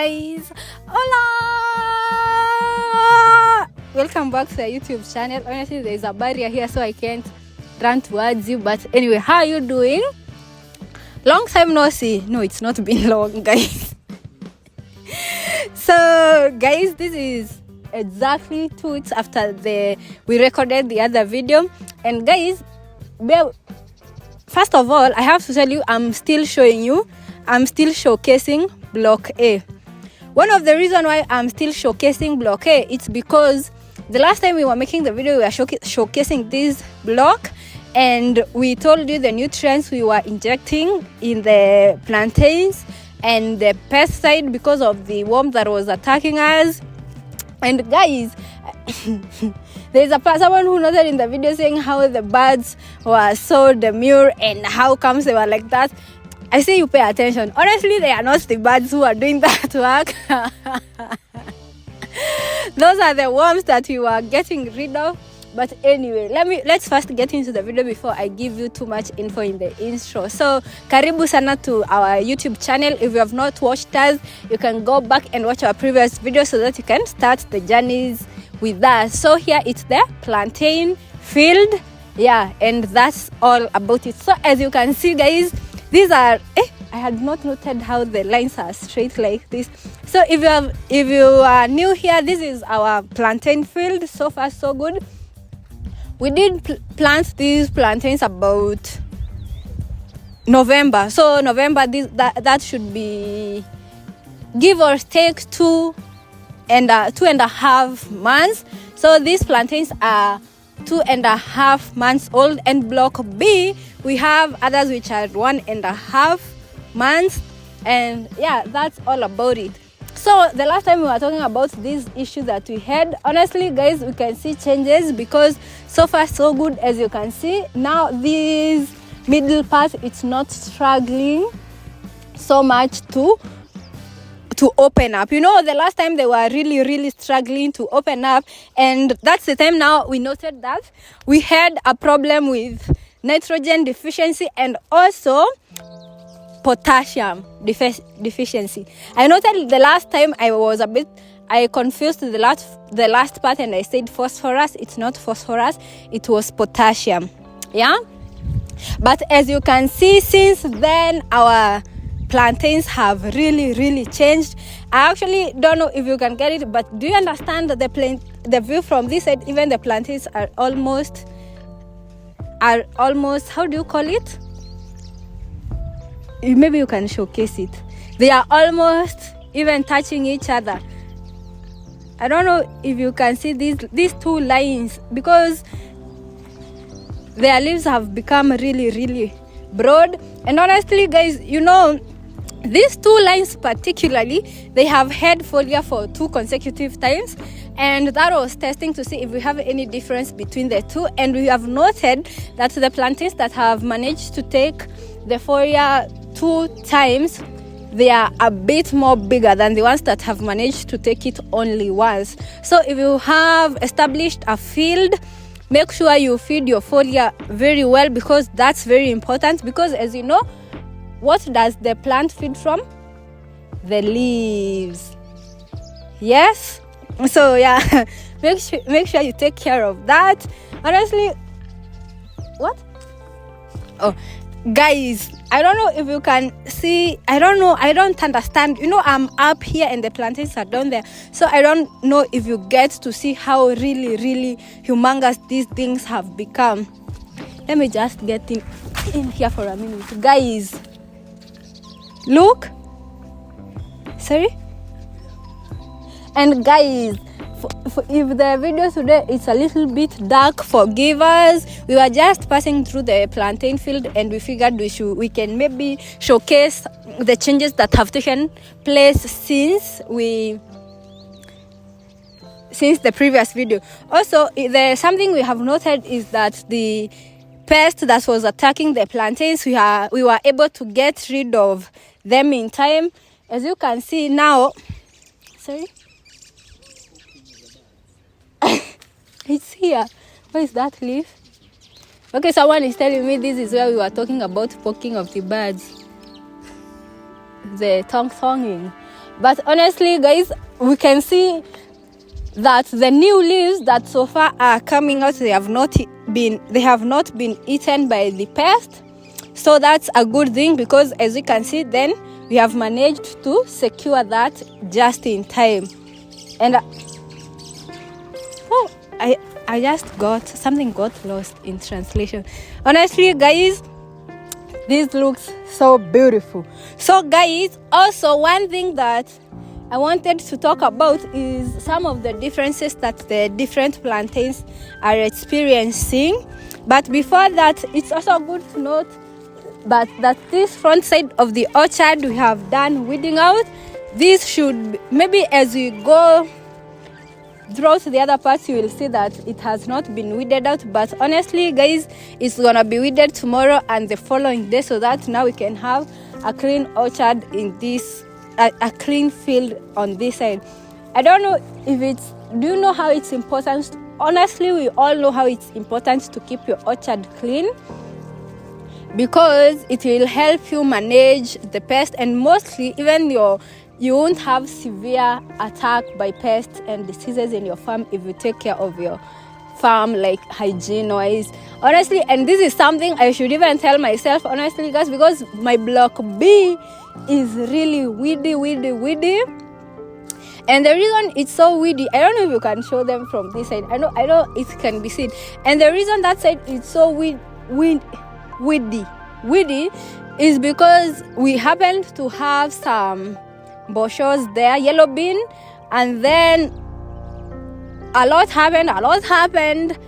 guys, hola, welcome back to the YouTube channel. Honestly, there is a barrier here so I can't run towards you, but anyway, how are you doing? Long time no see. No, it's not been long, guys. So guys, this is exactly 2 weeks after we recorded the other video, and guys, first of all, I have to tell you, I'm still showcasing block A. One of the reasons why I'm still showcasing block A, it's because the last time we were making the video, we were showcasing this block, and we told you the nutrients we were injecting in the plantains and the pesticide because of the worm that was attacking us. And guys, there's someone who noted in the video saying how the birds were so demure and how comes they were like that. I say you pay attention. Honestly, they are not the birds who are doing that work. Those are the worms that we were getting rid of. But anyway, let's first get into the video before I give you too much info in the intro. So, karibu sana to our YouTube channel. If you have not watched us, you can go back and watch our previous videos so that you can start the journeys with us. So here it's the plantain field. Yeah, and that's all about it. So as you can see, guys, these are I had not noted how the lines are straight like this. So if you are new here, this is our plantain field. So far so good. We did plant these plantains about November. So November, that should be give or take 2.5 months. So these plantains are 2.5 months old, and block B we have others which are 1.5 months, and yeah, that's all about it. So the last time we were talking about these issues that we had, honestly guys, we can see changes because so far so good. As you can see now, this middle part, it's not struggling so much to open up. You know, the last time they were really struggling to open up, and that's the time now we noted that we had a problem with nitrogen deficiency and also potassium deficiency. I noted the last time I confused the last part, and I said phosphorus. It's not phosphorus, it was potassium. Yeah, but as you can see, since then our plantains have really changed. I actually don't know if you can get it, but do you understand that the view from this side, even the plantains are almost, how do you call it? Maybe you can showcase it. They are almost even touching each other. I don't know if you can see these two lines, because their leaves have become really broad. And honestly guys, you know, these two lines particularly, they have had foliar for 2 consecutive times, and that was testing to see if we have any difference between the two. And we have noted that the plantains that have managed to take the foliar 2 times, they are a bit more bigger than the ones that have managed to take it only once. So if you have established a field, make sure you feed your foliar very well, because that's very important. Because as you know, what does the plant feed from? The leaves. Yes. So yeah, make sure you take care of that. Honestly, what? Oh, guys, I don't know if you can see. I don't understand. You know, I'm up here and the plantains are down there, so I don't know if you get to see how really humongous these things have become. Let me just get in here for a minute, guys. Look. Sorry. And guys, if the video today is a little bit dark, forgive us. We were just passing through the plantain field, and we figured we can maybe showcase the changes that have taken place since the previous video. Also, there's something we have noted is that the pest that was attacking the plantains, we were able to get rid of them in time. As you can see now, sorry, it's here. Where is that leaf? Okay, someone is telling me this is where we were talking about poking of the birds, the tongue-thonging. But honestly, guys, we can see that the new leaves that so far are coming out, they have not been eaten by the pest. So that's a good thing, because as you can see, then we have managed to secure that just in time. And I just got lost in translation. Honestly, guys, this looks so beautiful. So guys, also one thing that I wanted to talk about is some of the differences that the different plantains are experiencing. But before that, it's also good to note that this front side of the orchard, we have done weeding out. This should, maybe as we go throughout the other parts, you will see that it has not been weeded out. But honestly, guys, it's gonna be weeded tomorrow and the following day, so that now we can have a clean orchard in this, a clean field on this side. I don't know if it's, do you know how it's important? Honestly, we all know how it's important to keep your orchard clean, because it will help you manage the pest, and mostly even you won't have severe attack by pests and diseases in your farm if you take care of your farm, like hygiene wise. Honestly, and this is something I should even tell myself, honestly, guys, because my block B is really weedy. And the reason it's so weedy, I don't know if you can show them from this side. I know it can be seen. And the reason that side is so weedy is because we happened to have some bushes there, yellow bean, and then a lot happened.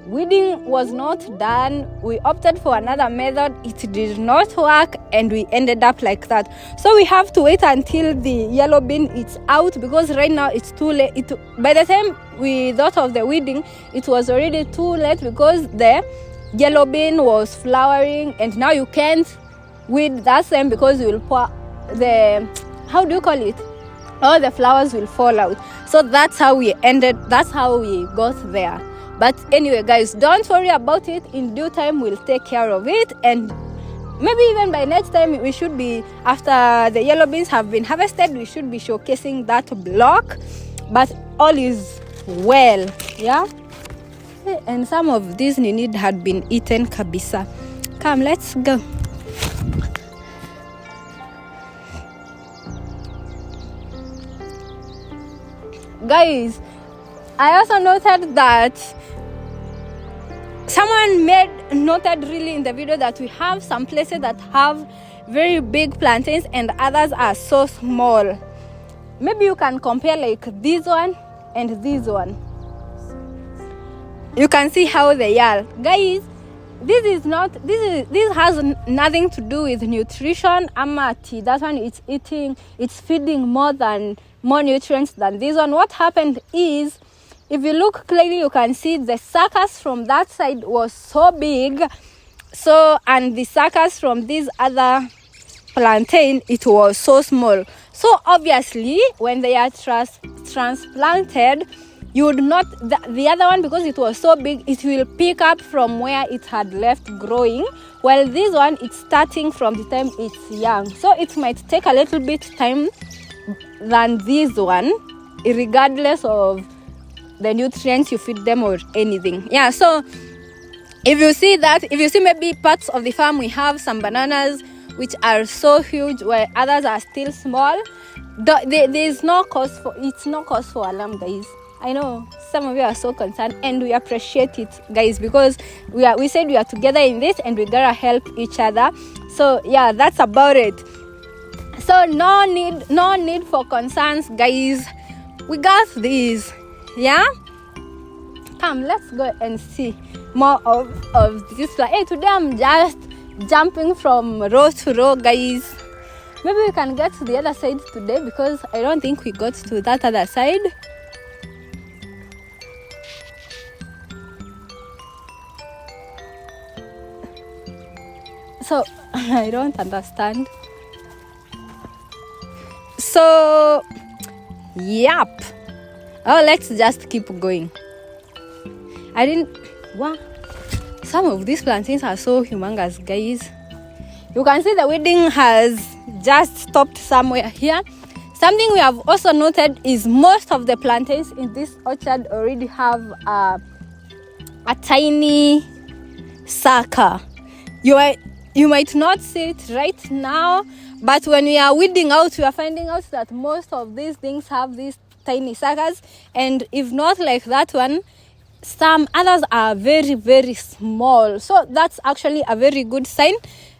Weeding was not done. We opted for another method. It did not work, and we ended up like that. So we have to wait until the yellow bean is out, because right now it's too late. By the time we thought of the weeding, it was already too late, because the yellow bean was flowering, and now you can't weed that same, because you will pour the, how do you call it? All the flowers will fall out. So that's how we got there. But anyway, guys, don't worry about it. In due time, we'll take care of it. And maybe even by next time, we should be, after the yellow beans have been harvested, we should be showcasing that block. But all is well, yeah? And some of these need had been eaten kabisa. Come, let's go. Guys, I also noted that someone noted really in the video that we have some places that have very big plantains and others are so small. Maybe you can compare like this one and this one. You can see how they are. Guys, this has nothing to do with nutrition. That one it's feeding more nutrients than this one. What happened is, if you look clearly, you can see the suckers from that side was so big. So, and the suckers from this other plantain, it was so small. So obviously, when they are transplanted, you would not, the other one, because it was so big, it will pick up from where it had left growing, while this one, it's starting from the time it's young. So it might take a little bit time than this one, regardless of the nutrients you feed them or anything. Yeah, so if you see maybe parts of the farm, we have some bananas which are so huge, while others are still small. There's no cause for alarm, guys. I know some of you are so concerned, and we appreciate it, guys, because we said we are together in this, and we gotta help each other. So yeah, that's about it. So no need for concerns, guys. We got this. Yeah, come, let's go and see more of this. Hey, today I'm just jumping from row to row, guys. Maybe we can get to the other side today, because I don't think we got to that other side. So I don't understand. So yep. Oh, let's just keep going. Wow, some of these plantains are so humongous, guys. You can see the weeding has just stopped somewhere here. Something we have also noted is most of the plantains in this orchard already have a tiny sucker. You might not see it right now, but when we are weeding out, we are finding out that most of these things have these tiny suckers, and if not like that one, some others are very, very small. So that's actually a very good sign,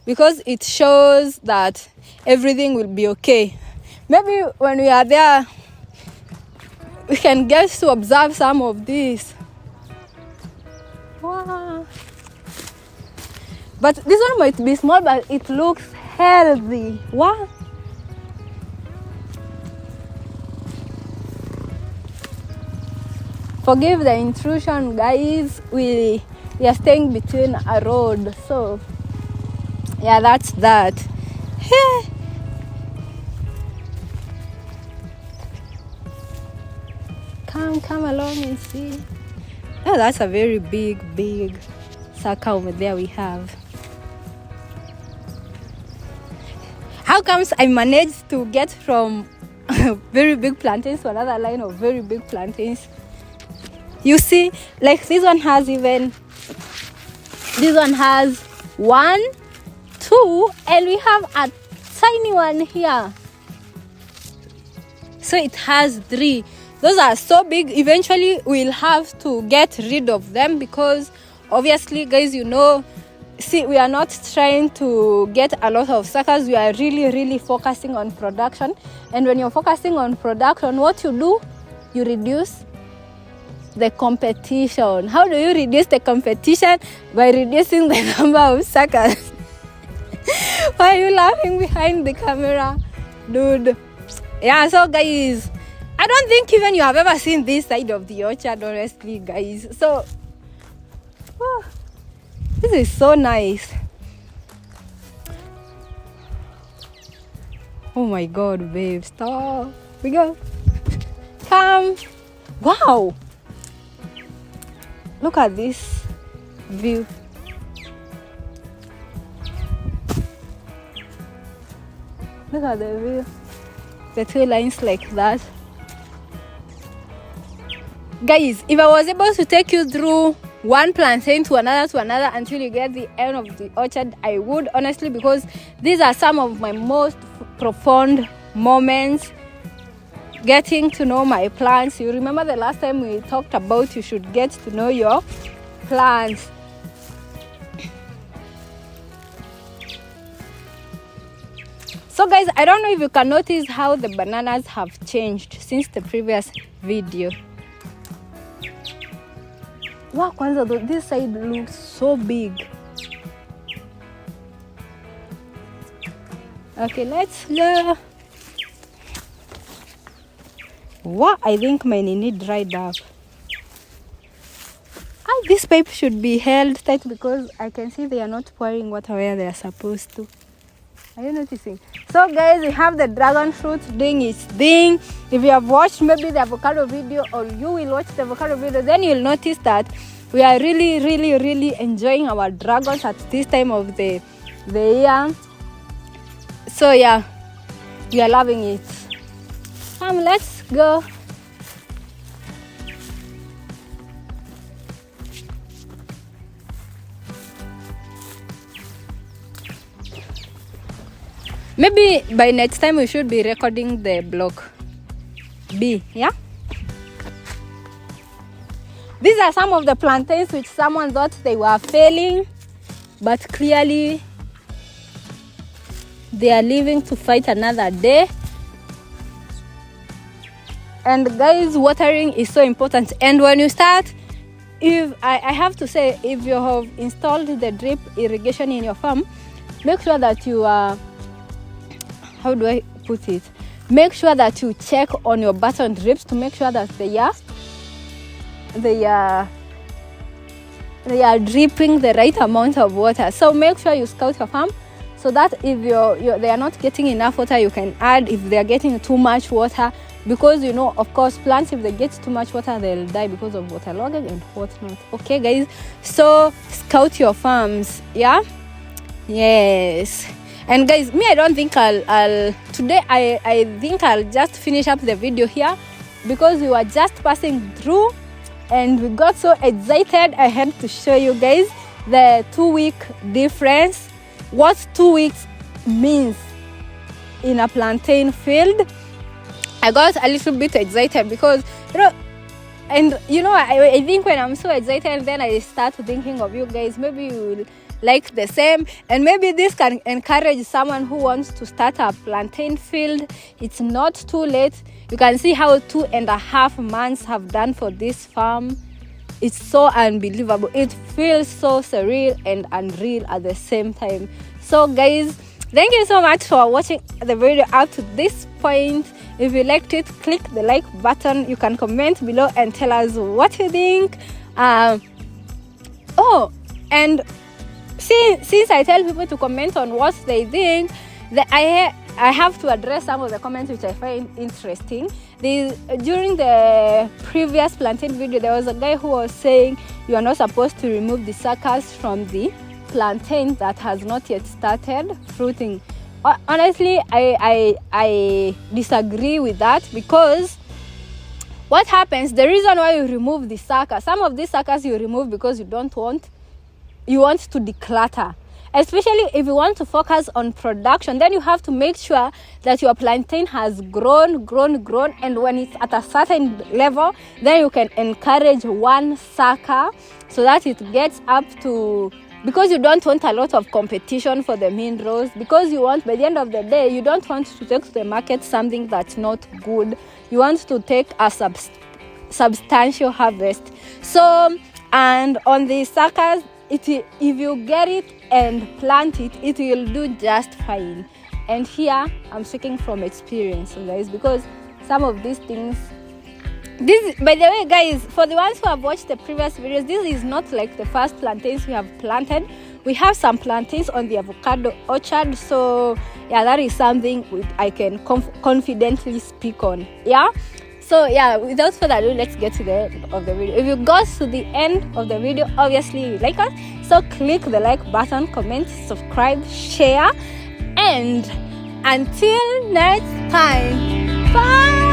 because it shows that everything will be okay. Maybe when we are there, we can get to observe some of these. Wow. But this one might be small, but it looks healthy. Wow. Forgive the intrusion, guys. We are staying between a road, so yeah, that's that. Come along and see. Oh, that's a very big sucker over there we have. How comes I managed to get from very big plantains to another line of very big plantains? You see, like this one has 1, 2, and we have a tiny one here. So it has 3. Those are so big. Eventually we'll have to get rid of them, because obviously, guys, see, we are not trying to get a lot of suckers. We are really focusing on production. And when you're focusing on production, what you do, you reduce the competition. How do you reduce the competition? By reducing the number of suckers. Why are you laughing behind the camera, dude? Yeah, so guys, I don't think even you have ever seen this side of the orchard, honestly, guys. So this is so nice. Oh my god, babe, stop. We go. Come. Wow. Look at this view. Look at the view. The 2 lines like that. Guys, if I was able to take you through one plantain to another until you get the end of the orchard, I would, honestly, because these are some of my most profound moments, getting to know my plants. You remember the last time we talked about you should get to know your plants. So guys, I don't know if you can notice how the bananas have changed since the previous video. Wow, kwanza, this side looks so big. Okay, let's go. Wow, I think my nini dried up. This pipe should be held tight, because I can see they are not pouring water where they are supposed to. Are you noticing? So guys, we have the dragon fruit doing its thing. If you have watched maybe the avocado video, or you will watch the avocado video, then you'll notice that we are really enjoying our dragons at this time of the year. So yeah, we are loving it. Let's go. Maybe by next time we should be recording the block B, yeah? These are some of the plantains which someone thought they were failing, but clearly they are living to fight another day. And guys, watering is so important. And when you start, if I have to say, if you have installed the drip irrigation in your farm, make sure that you are, how do I put it? Make sure that you check on your button drips to make sure that they are dripping the right amount of water. So make sure you scout your farm, so that if they are not getting enough water, you can add. If they are getting too much water, because of course, plants, if they get too much water, they'll die because of waterlogging and whatnot. Okay guys, so scout your farms. Yeah, yes. And guys, me, I don't think I'll today I think I'll just finish up the video here, because we were just passing through and we got so excited. I had to show you guys the 2-week difference, what 2 weeks means in a plantain field. I got a little bit excited because, I think when I'm so excited, then I start thinking of you guys. Maybe you will like the same, and maybe this can encourage someone who wants to start a plantain field. It's not too late. You can see how 2.5 months have done for this farm. It's so unbelievable. It feels so surreal and unreal at the same time. So guys, thank you so much for watching the video up to this point. If you liked it, click the like button. You can comment below and tell us what you think. And since I tell people to comment on what they think, I have to address some of the comments which I find interesting. During the previous plantain video, there was a guy who was saying you are not supposed to remove the suckers from the plantain that has not yet started fruiting. Honestly, I disagree with that, because what happens, the reason why you remove the sucker, some of these suckers you remove because you want to declutter. Especially if you want to focus on production, then you have to make sure that your plantain has grown, and when it's at a certain level, then you can encourage one sucker so that it gets up to, because you don't want a lot of competition for the main rows, because you want, by the end of the day, you don't want to take to the market something that's not good. You want to take a substantial harvest. So, and on the suckers, if you get it and plant it, it will do just fine. And here I'm speaking from experience, guys, because some of these things, this, by the way, guys, for the ones who have watched the previous videos, this is not like the first plantains we have planted. We have some plantains on the avocado orchard, so yeah, that is something I can confidently speak on. Yeah. So yeah, without further ado, let's get to the end of the video. If you got to the end of the video, obviously you like us, so click the like button, comment, subscribe, share, and until next time, bye.